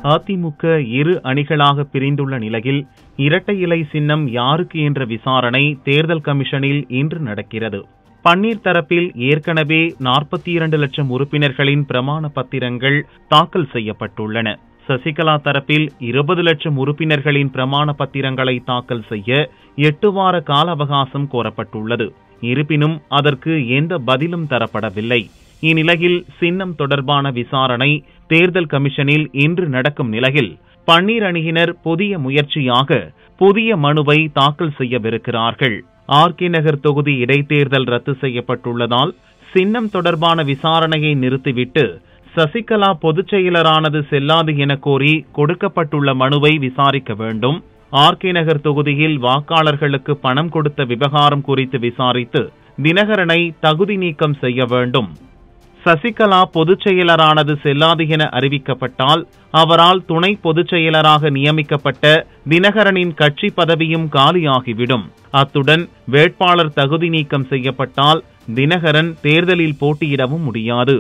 அதிமுக இரு அணிகளாக பிரிந்துள்ள நிலையில் இரட்டை இலை சின்னம் யாருக்கு என்ற விசாரணை தேர்தல் கமிஷனில் இன்று நடக்கிறது. பன்னீர் தரப்பில் ஏற்கனவே 42 லட்சம் உறுப்பினர்களின் பிரமாண பத்திரங்கள் தாக்கல் செய்யப்பட்டுள்ளன. சசிகலா தரப்பில் 20 லட்சம் உறுப்பினர்களின் பிரமாண பத்திரங்களை தாக்கல் செய்ய 8 வார கால அவகாசம் கோரப்பட்டுள்ளது. இருப்பினும் அதற்கு எந்த பதிலும் தரப்படவில்லை. இந்நிலையில் சின்னம் தொடர்பான விசாரணை தேர்தல் கமிஷனில் இன்று நடக்கும் நிலையில் பன்னீர் அணியினர் புதிய முயற்சியாக புதிய மனுவை தாக்கல் செய்யவிருக்கிறார்கள். ஆர்கே நகர் தொகுதி இடைத்தேர்தல் ரத்து செய்யப்பட்டுள்ளதால் சின்னம் தொடர்பான விசாரணையை நிறுத்திவிட்டு சசிகலா பொதுச் செயலரானது செல்லாது என கோரி கொடுக்கப்பட்டுள்ள மனுவை விசாரிக்க வேண்டும். ஆர்கே நகர் தொகுதியில் வாக்காளர்களுக்கு பணம் கொடுத்த விவகாரம் குறித்து விசாரித்து தினகரனை தகுதி நீக்கம் செய்ய வேண்டும். சசிகலா பொதுச் செயலரானது செல்லாது என அறிவிக்கப்பட்டால் அவரால் துணை பொதுச் செயலராக நியமிக்கப்பட்ட தினகரனின் கட்சி பதவியும் காலியாகிவிடும். அத்துடன் வேட்பாளர் தகுதி நீக்கம் செய்யப்பட்டால் தினகரன் தேர்தலில் போட்டியிடவும் முடியாது.